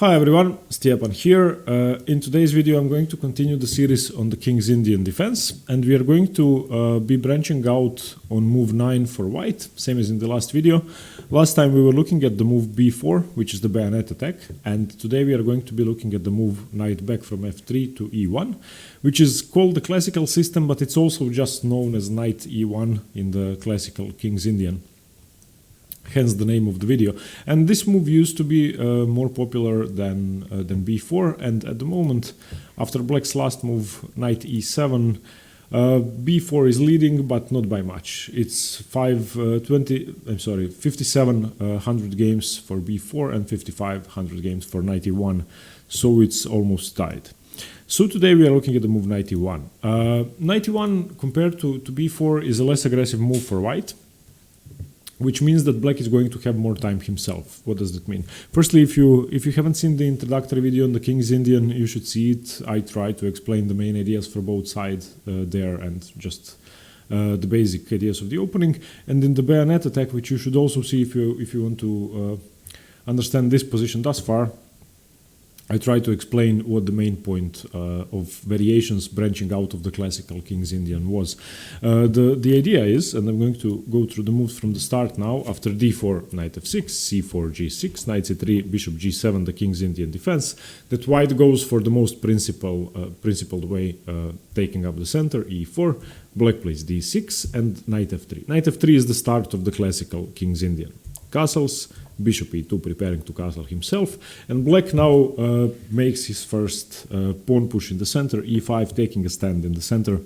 Hi everyone, Stepan here. In today's video I'm going to continue the series on the King's Indian defense, and we are going to be branching out on move 9 for white, same as in the last video. Last time we were looking at the move b4, which is the bayonet attack, and today we are going to be looking at the move knight back from f3 to e1, which is called the classical system, but it's also just known as knight e1 in the classical King's Indian. Hence the name of the video. And this move used to be more popular than b4, and at the moment, after black's last move, knight e7, b4 is leading, but not by much. It's 5,700 games for b4 and 5,500 games for knight e1, so it's almost tied. So today we are looking at the move knight e1. Knight e1 compared to b4 is a less aggressive move for white, which means that black is going to have more time himself. What does that mean? Firstly, if you haven't seen the introductory video on the King's Indian, you should see it. I try to explain the main ideas for both sides there and just the basic ideas of the opening. And in the bayonet attack, which you should also see if you want to understand this position thus far, I try to explain what the main point of variations branching out of the classical King's Indian was. The idea is, and I'm going to go through the moves from the start now, after d4, knight f6, c4, g6, knight c3, bishop g7, the King's Indian defense, that white goes for the most principled way, taking up the center, e4, black plays d6, and knight f3. Knight f3 is the start of the classical King's Indian. Castles, bishop e2 preparing to castle himself, and black now makes his first pawn push in the center, e5 taking a stand in the center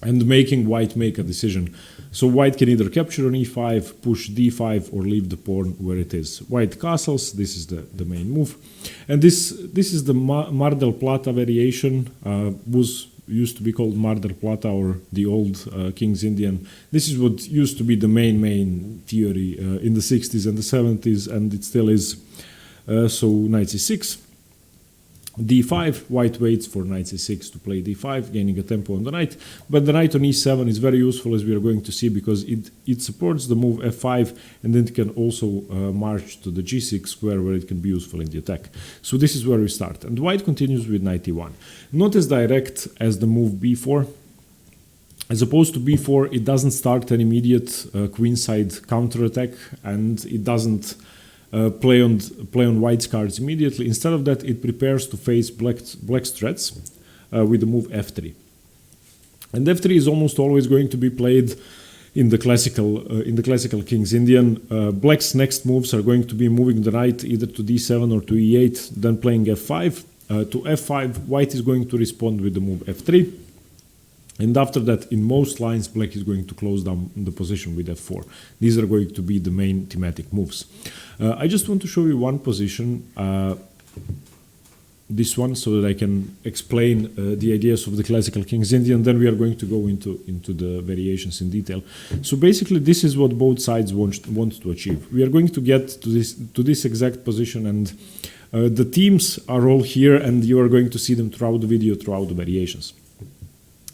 and making white make a decision. So white can either capture on e5, push d5, or leave the pawn where it is. White castles, this is the main move, and this is the Mar del Plata variation, used to be called Mar del Plata, or the old King's Indian. This is what used to be the main theory in the 60s and the 70s, and it still is. So knight c6, d5, white waits for knight c6 to play d5, gaining a tempo on the knight, but the knight on e7 is very useful, as we are going to see, because it supports the move f5, and then it can also march to the g6 square, where it can be useful in the attack. So this is where we start, and white continues with knight e1. Not as direct as the move b4. As opposed to b4, it doesn't start an immediate queenside counterattack, and it doesn't play on white's cards immediately. Instead of that, it prepares to face black's threats with the move f3. And f3 is almost always going to be played in the classical King's Indian. Black's next moves are going to be moving the knight either to d7 or to e8, then playing f5. To f5, white is going to respond with the move f3. And after that, in most lines, black is going to close down the position with f4. These are going to be the main thematic moves. I just want to show you one position, this one, so that I can explain the ideas of the classical King's Indian. Then we are going to go into the variations in detail. So basically, this is what both sides want to achieve. We are going to get to this exact position, and the themes are all here, and you are going to see them throughout the video, throughout the variations.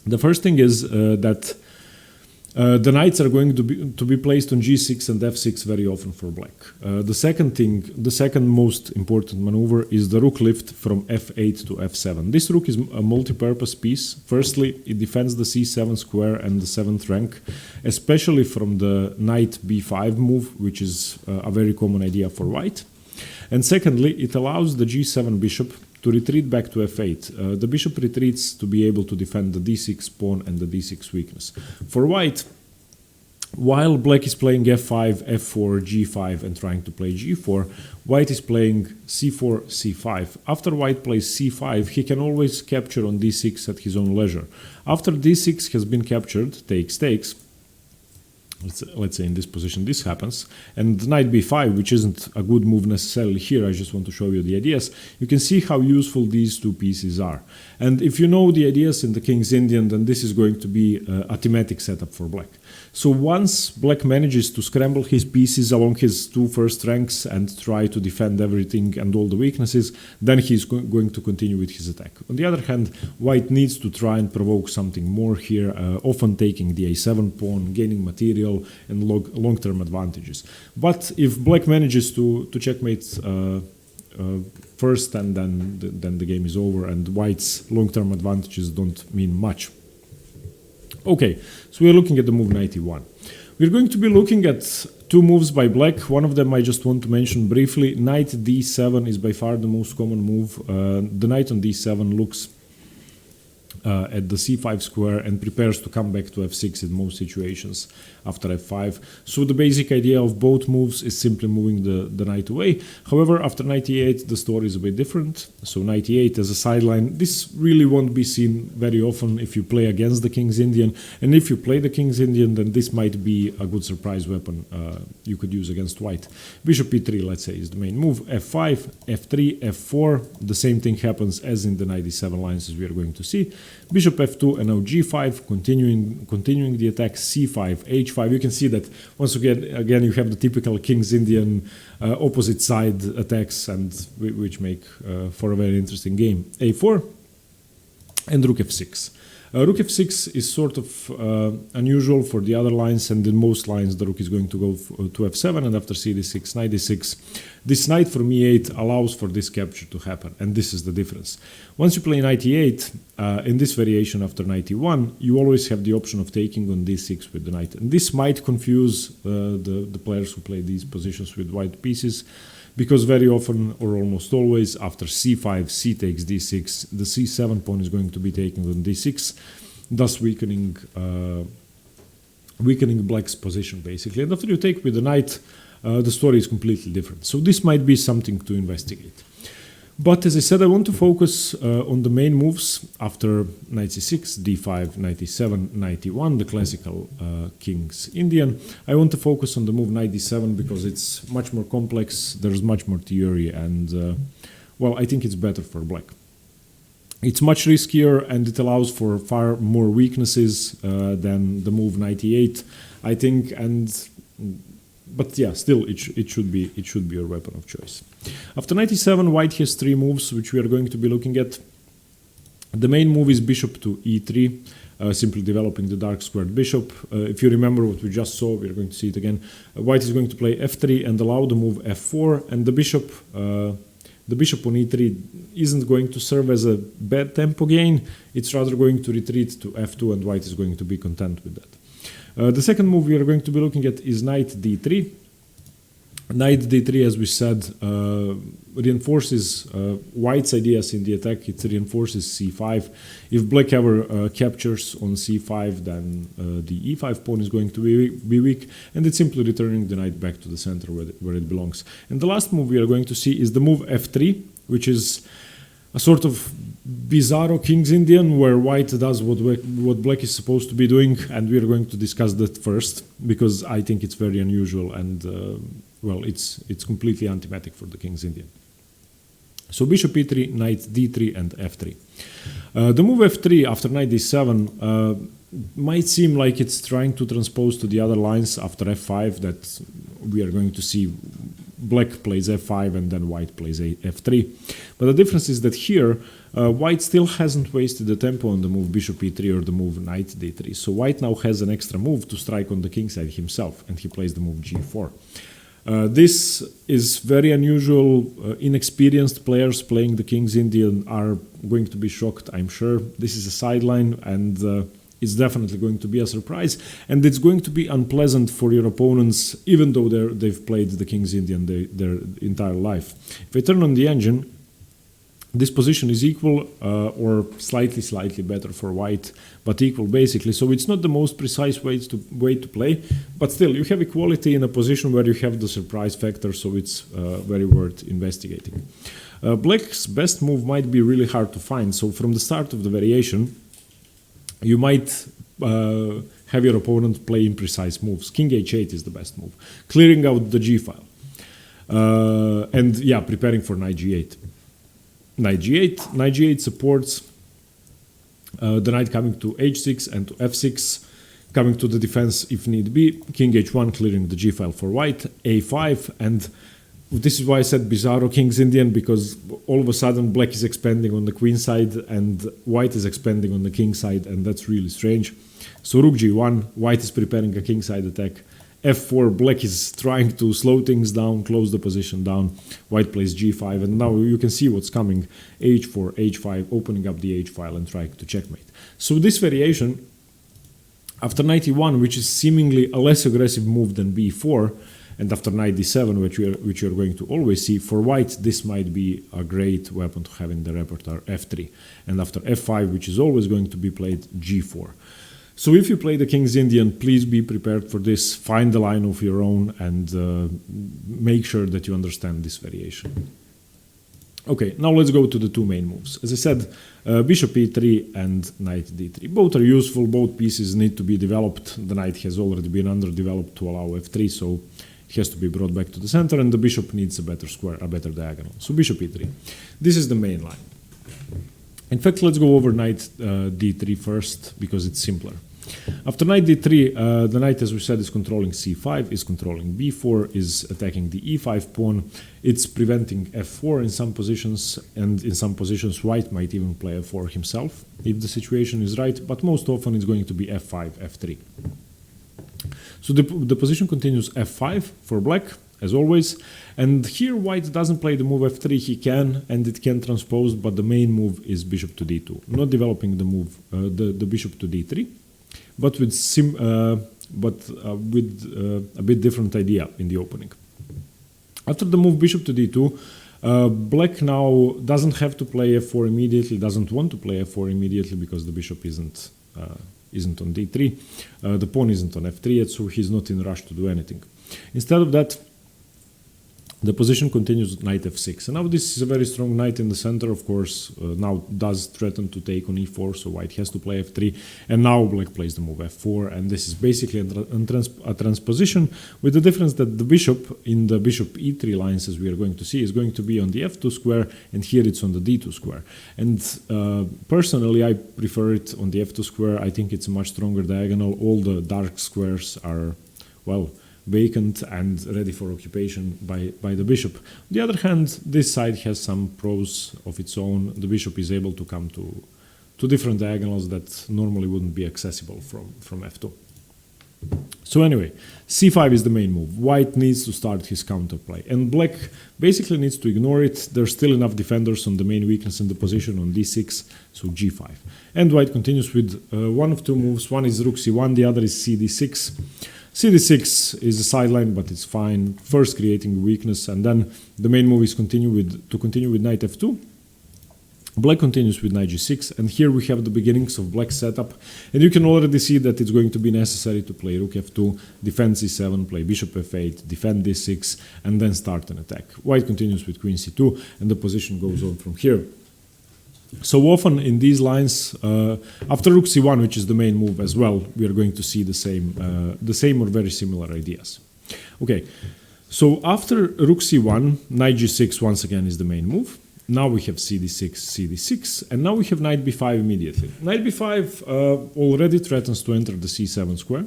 The first thing is that the knights are going to be placed on g6 and f6 very often for black. The second most important maneuver is the rook lift from f8 to f7. This rook is a multi-purpose piece. Firstly, it defends the c7 square and the 7th rank, especially from the knight b5 move, which is a very common idea for white. And secondly, it allows the g7 bishop to retreat back to f8. The bishop retreats to be able to defend the d6 pawn and the d6 weakness. For white, while black is playing f5, f4, g5 and trying to play g4, white is playing c4, c5. After white plays c5, he can always capture on d6 at his own leisure. After d6 has been captured, takes, let's say in this position this happens, and knight b5, which isn't a good move necessarily here, I just want to show you the ideas. You can see how useful these two pieces are. And if you know the ideas in the King's Indian, then this is going to be a thematic setup for black. So once black manages to scramble his pieces along his two first ranks and try to defend everything and all the weaknesses, then he's going to continue with his attack. On the other hand, white needs to try and provoke something more here, often taking the a7 pawn, gaining material and long-term advantages. But if black manages to checkmate first, and then the game is over, and white's long-term advantages don't mean much. Okay, so we're looking at the move knight e1. We're going to be looking at two moves by black. One of them I just want to mention briefly. Knight d7 is by far the most common move. The knight on d7 looks at the c5 square and prepares to come back to f6 in most situations after f5. So the basic idea of both moves is simply moving the knight away. However, after knight e8, the story is a bit different. So knight e8 as a sideline, this really won't be seen very often if you play against the King's Indian. And if you play the King's Indian, then this might be a good surprise weapon you could use against white. Bishop e3, let's say, is the main move. f5, f3, f4. The same thing happens as in the knight e7 lines, as we are going to see. Bishop f2 and now g5, continuing the attack, c5, h5. You can see that once again you have the typical King's Indian opposite side attacks, and which make for a very interesting game. a4 and rook f6. Rook f6 is sort of unusual for the other lines, and in most lines the rook is going to go to f7, and after c d6, knight d6. This knight from e8 allows for this capture to happen, and this is the difference. Once you play knight e8, in this variation after knight e1, you always have the option of taking on d6 with the knight. And this might confuse the players who play these positions with white pieces, because very often, or almost always, after c5, c takes d6, the c7 pawn is going to be taken on d6, thus weakening black's position, basically. And after you take with the knight, the story is completely different. So this might be something to investigate. But as I said, I want to focus on the main moves after knight c6, d5, knight e7, knight e1, the classical King's Indian. I want to focus on the move knight d7 because it's much more complex, there's much more theory, and well, I think it's better for black. It's much riskier and it allows for far more weaknesses than the move knight e8, I think, but yeah, still it should be your weapon of choice. After knight e7, white has three moves which we are going to be looking at. The main move is bishop to e3, simply developing the dark squared bishop. If you remember what we just saw, we are going to see it again. White is going to play f3 and allow the move f4, and the bishop on e3 isn't going to serve as a bad tempo gain. It's rather going to retreat to f2, and white is going to be content with that. The second move we are going to be looking at is knight d3. Knight d3, as we said, reinforces white's ideas in the attack. It reinforces c5. If black ever captures on c5, then the e5 pawn is going to be weak, and it's simply returning the knight back to the center where it belongs. And the last move we are going to see is the move f3, which is a sort of bizarro King's Indian where white does what black is supposed to be doing, and we are going to discuss that first because I think it's very unusual and well, it's completely anti-thematic for the King's Indian. So bishop e3, knight d3, and f3. The move f3 after knight d7 might seem like it's trying to transpose to the other lines after f5 that we are going to see black plays f5 and then white plays f3. But the difference is that here white still hasn't wasted the tempo on the move bishop e3 or the move knight d3. So white now has an extra move to strike on the kingside himself, and he plays the move g4. This is very unusual. Inexperienced players playing the King's Indian are going to be shocked, I'm sure. This is a sideline, and it's definitely going to be a surprise, and it's going to be unpleasant for your opponents, even though they've played the King's Indian their entire life. If I turn on the engine, this position is equal or slightly better for white, but equal basically. So it's not the most precise way to play, but still you have equality in a position where you have the surprise factor, so it's very worth investigating. Black's best move might be really hard to find, so from the start of the variation, you might have your opponent play imprecise moves. King h8 is the best move, clearing out the g file, and yeah, preparing for knight g8. Knight g8 supports the knight coming to h6 and to f6, coming to the defense if need be. King h1 clearing the g file for white, a5, and this is why I said bizarro King's Indian, because all of a sudden black is expanding on the queen side and white is expanding on the king side, and that's really strange. So rook g1, white is preparing a king side attack, f4, black is trying to slow things down, close the position down. White plays g5, and now you can see what's coming. h4, h5, opening up the h file and trying to checkmate. So this variation, after knight e1, which is seemingly a less aggressive move than b4, and after knight d7, which you're going to always see, for white this might be a great weapon to have in the repertoire, f3. And after f5, which is always going to be played, g4. So if you play the King's Indian, please be prepared for this, find a line of your own, and make sure that you understand this variation. Okay, now let's go to the two main moves. As I said, bishop e3 and knight d3. Both are useful, both pieces need to be developed. The knight has already been underdeveloped to allow f3, so it has to be brought back to the center, and the bishop needs a better square, a better diagonal. So bishop e3. This is the main line. In fact, let's go over knight d3 first, because it's simpler. After knight d3, the knight, as we said, is controlling c5, is controlling b4, is attacking the e5 pawn. It's preventing f4 in some positions, and in some positions white might even play f4 himself, if the situation is right, but most often it's going to be f5, f3. So the position continues f5 for black, as always, and here white doesn't play the move f3. He can, and it can transpose, but the main move is bishop to d2, not developing the move, the bishop to d3, but with a bit different idea in the opening. After the move bishop to d2, black now doesn't have to play f4 immediately, doesn't want to play f4 immediately because the bishop isn't on d3, the pawn isn't on f3 yet, so he's not in a rush to do anything. Instead of that, the position continues knight f6. And now this is a very strong knight in the center, of course, now does threaten to take on e4, so white has to play f3, and now black plays the move f4, and this is basically a transposition, with the difference that the bishop in the bishop e3 lines, as we are going to see, is going to be on the f2 square, and here it's on the d2 square. And personally, I prefer it on the f2 square. I think it's a much stronger diagonal. All the dark squares are, well, vacant and ready for occupation by the bishop. On the other hand, this side has some pros of its own. The bishop is able to come to different diagonals that normally wouldn't be accessible from f2. So anyway, c5 is the main move. White needs to start his counterplay, and black basically needs to ignore it. There's still enough defenders on the main weakness in the position on d6, so g5. And white continues with one of two moves. One is rook c1, the other is cd6. cd6 is a sideline, but it's fine. First creating weakness, and then the main move is to continue with knight f2. Black continues with knight g6, and here we have the beginnings of black's setup, and you can already see that it's going to be necessary to play rook f2, defend c7, play bishop f8, defend d6, and then start an attack. White continues with queen c2, and the position goes on from here. So often in these lines, after rook c1, which is the main move as well, we are going to see the same or very similar ideas. Okay, so after rook c1, knight g6 once again is the main move. Now we have cd6, cd6, and now we have knight b5 immediately. Knight b5 already threatens to enter the c7 square.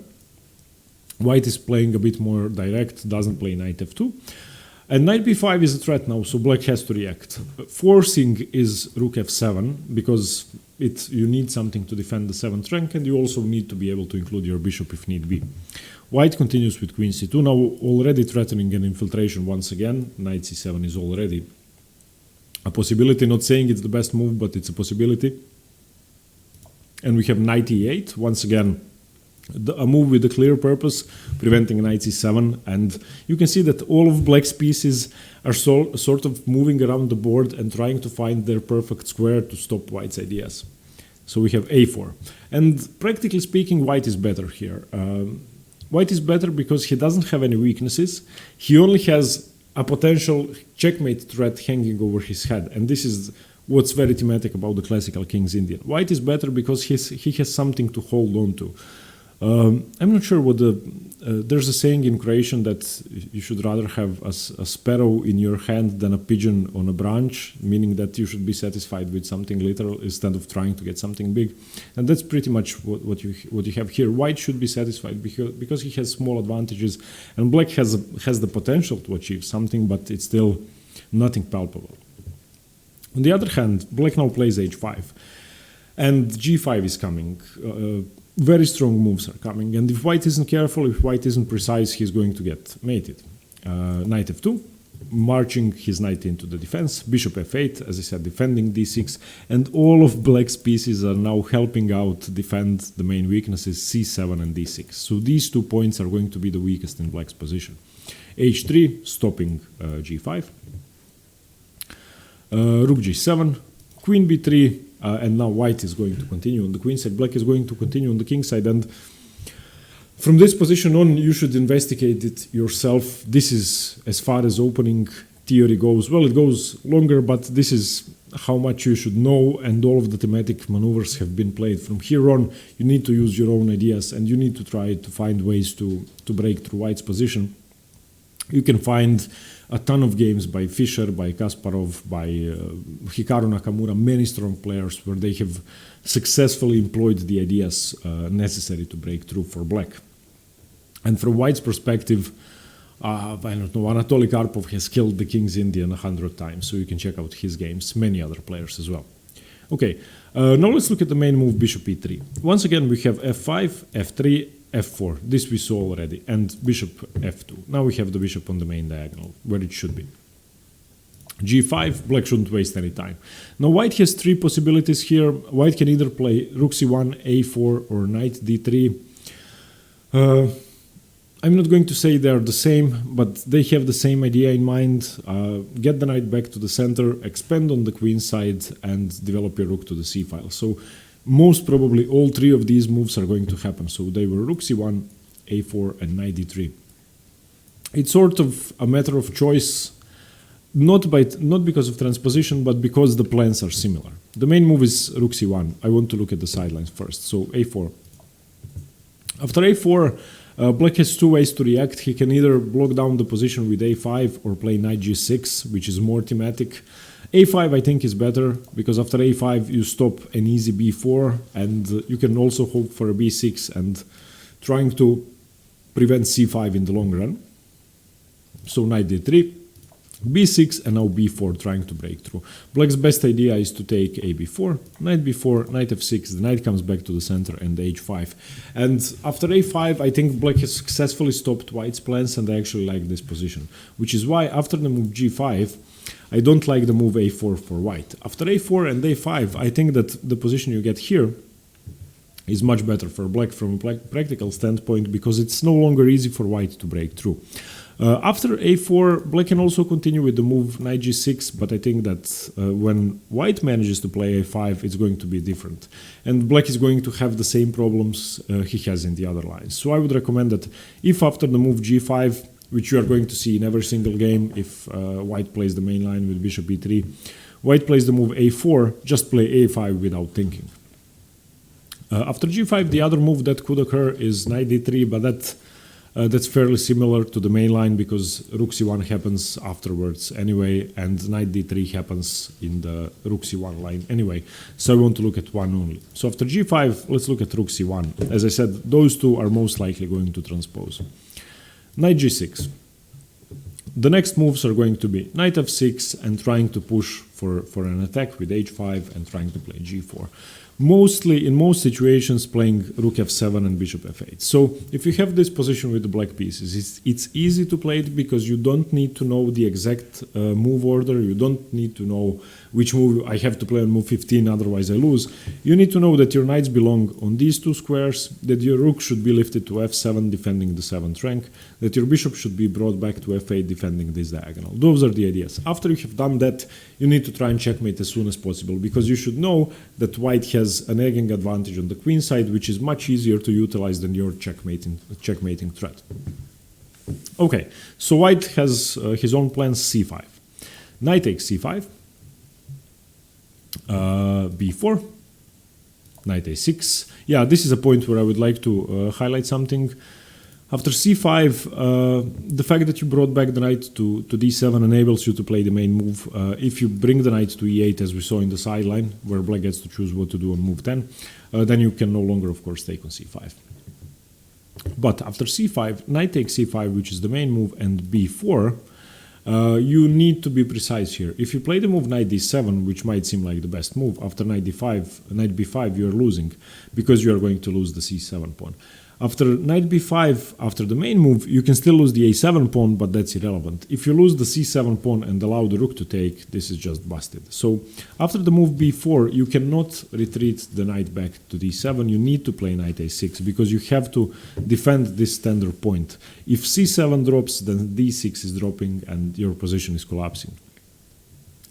White is playing a bit more direct, doesn't play knight f2. And knight b5 is a threat now, so black has to react. Forcing is rook f7, because you need something to defend the 7th rank, and you also need to be able to include your bishop if need be. White continues with queen c2, now already threatening an infiltration once again. Knight c7 is already a possibility, not saying it's the best move, but it's a possibility. And we have knight e8, once again, a move with a clear purpose, preventing knight c7, and you can see that all of black's pieces are sort of moving around the board and trying to find their perfect square to stop white's ideas. So we have a4, and practically speaking, white is better here. White is better because he doesn't have any weaknesses. He only has a potential checkmate threat hanging over his head, and this is what's very thematic about the classical King's Indian. White is better because he has something to hold on to. I'm not sure what there's a saying in Croatian that you should rather have a sparrow in your hand than a pigeon on a branch, meaning that you should be satisfied with something little instead of trying to get something big. And that's pretty much what you have here. White should be satisfied because he has small advantages, and black has the potential to achieve something, but it's still nothing palpable. On the other hand, black now plays h5, and g5 is coming. very strong moves are coming, and if white isn't careful, if white isn't precise, he's going to get mated. Knight f2, marching his knight into the defense, bishop f8, as I said, defending d6, and all of black's pieces are now helping out defend the main weaknesses, c7 and d6. So these 2 points are going to be the weakest in black's position. h3, stopping g5, rook g7, queen b3, and now white is going to continue on the queen side, black is going to continue on the king side, and from this position on, you should investigate it yourself. This is as far as opening theory goes. Well, it goes longer, but this is how much you should know, and all of the thematic maneuvers have been played. From here on, you need to use your own ideas, and you need to try to find ways to break through white's position. You can find a ton of games by Fischer, by Kasparov, by Hikaru Nakamura, many strong players where they have successfully employed the ideas necessary to break through for black. And from white's perspective, I don't know, Anatoly Karpov has killed the King's Indian 100 times, so you can check out his games, many other players as well. Okay, now let's look at the main move, bishop e3. Once again, we have f5, f3, f4. This we saw already, and bishop f2. Now we have the bishop on the main diagonal, where it should be. g5, black shouldn't waste any time. Now white has 3 possibilities here. White can either play rook c1, a4, or knight d3. I'm not going to say they're the same, but they have the same idea in mind. Get the knight back to the center, expand on the queen side, and develop your rook to the c file. So most probably all 3 of these moves are going to happen. So they were rook c1, a4, and knight d3. It's sort of a matter of choice, not because of transposition, but because the plans are similar. The main move is rook c1. I want to look at the sidelines first. So a4. After a4, black has 2 ways to react. He can either block down the position with a5 or play knight g6, which is more thematic. a5 I think is better, because after a5 you stop an easy b4, and you can also hope for a b6 and trying to prevent c5 in the long run. So knight d3, b6, and now b4, trying to break through. Black's best idea is to take a b4, knight f6, the knight comes back to the center, and h5. And after a5, I think black has successfully stopped white's plans, and I actually like this position. Which is why after the move g5, I don't like the move a4 for white. After a4 and a5, I think that the position you get here is much better for black from a practical standpoint, because it's no longer easy for white to break through. After a4, black can also continue with the move knight g6, but I think that when white manages to play a5, it's going to be different. And black is going to have the same problems he has in the other lines. So I would recommend that if after the move g5, which you are going to see in every single game if white plays the main line with bishop e3, white plays the move a4, just play a5 without thinking. After g5, the other move that could occur is knight d3, but that's fairly similar to the main line, because rook c1 happens afterwards anyway, and knight d3 happens in the rook c1 line anyway. So I want to look at one only. So after g5, let's look at rook c1. As I said, those 2 are most likely going to transpose. Knight g6. The next moves are going to be knight f6 and trying to push for an attack with h5 and trying to play g4. Mostly, in most situations, playing rook f7 and bishop f8. So if you have this position with the black pieces, it's easy to play it, because you don't need to know the exact move order. You don't need to know which move I have to play on move 15, otherwise I lose. You need to know that your knights belong on these 2 squares, that your rook should be lifted to f7, defending the 7th rank, that your bishop should be brought back to f8, defending this diagonal. Those are the ideas. After you have done that, you need to try and checkmate as soon as possible, because you should know that white has an egging advantage on the queen side, which is much easier to utilize than your checkmating threat. Okay, so white has his own plans, c5. Knight takes c5, b4, knight a6. Yeah, this is a point where I would like to highlight something. After c5, the fact that you brought back the knight to d7 enables you to play the main move. If you bring the knight to e8, as we saw in the sideline, where black gets to choose what to do on move 10, then you can no longer, of course, take on c5. But after c5, knight takes c5, which is the main move, and b4, you need to be precise here. If you play the move knight d7, which might seem like the best move, after knight b5, you're losing because you are going to lose the c7 pawn. After knight b5, after the main move, you can still lose the a7 pawn, but that's irrelevant. If you lose the c7 pawn and allow the rook to take, this is just busted. So after the move b4, you cannot retreat the knight back to d7. You need to play knight a6 because you have to defend this tender point. If c7 drops, then d6 is dropping and your position is collapsing.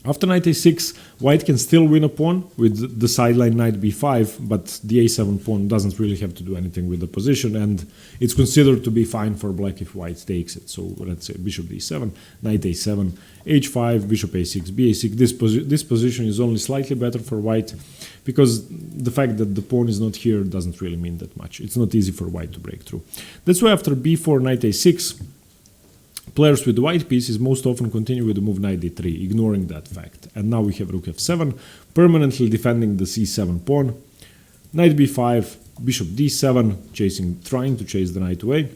After knight a6, white can still win a pawn with the sideline knight b5, but the a7 pawn doesn't really have to do anything with the position, and it's considered to be fine for black if white takes it. So let's say bishop d7, knight a7, h5, bishop a6, ba6. This position is only slightly better for white because the fact that the pawn is not here doesn't really mean that much. It's not easy for white to break through. That's why after b4, knight a6, players with the white pieces most often continue with the move knight d3, ignoring that fact. And now we have rook f7, permanently defending the c7 pawn. Knight b5, bishop d7, trying to chase the knight away.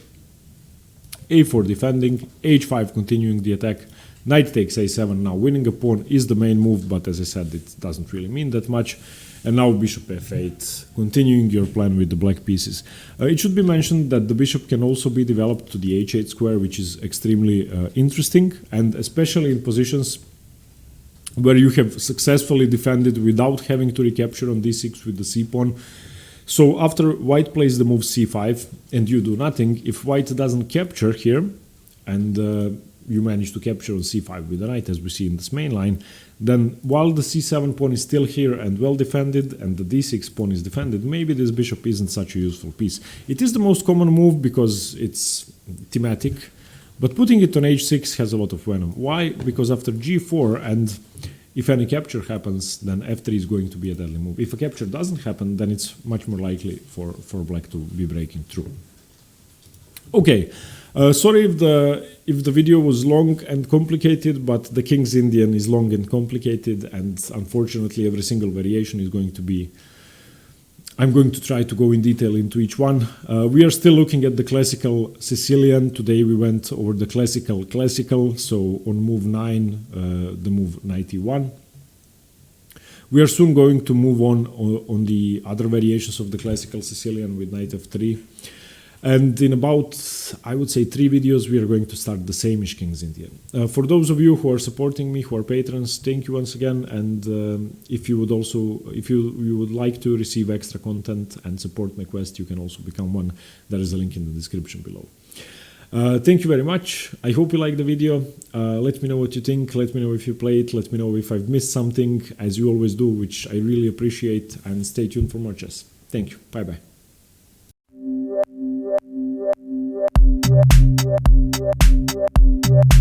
a4 defending, h5 continuing the attack. Knight takes a7, now winning a pawn is the main move, but as I said, it doesn't really mean that much. And now bishop f8, continuing your plan with the black pieces. It should be mentioned that the bishop can also be developed to the h8 square, which is extremely interesting, and especially in positions where you have successfully defended without having to recapture on d6 with the c-pawn. So after white plays the move c5 and you do nothing, if white doesn't capture here, and you manage to capture on c5 with the knight, as we see in this main line, then while the c7 pawn is still here and well defended, and the d6 pawn is defended, maybe this bishop isn't such a useful piece. It is the most common move because it's thematic, but putting it on h6 has a lot of venom. Why? Because after g4, and if any capture happens, then f3 is going to be a deadly move. If a capture doesn't happen, then it's much more likely for black to be breaking through. Okay. Sorry if the video was long and complicated, but the King's Indian is long and complicated, and unfortunately every single variation is going to be... I'm going to try to go in detail into each one. We are still looking at the classical Sicilian. Today we went over the classical, so on move 9, the move knight e1. We are soon going to move on the other variations of the classical Sicilian with knight f3. And in about, I would say, 3 videos, we are going to start the same-ish King's Indian. For those of you who are supporting me, who are patrons, thank you once again. And if you would like to receive extra content and support my quest, you can also become one. There is a link in the description below. Thank you very much. I hope you liked the video. Let me know what you think. Let me know if you play it. Let me know if I've missed something, as you always do, which I really appreciate. And stay tuned for more chess. Thank you. Bye-bye. Yeah.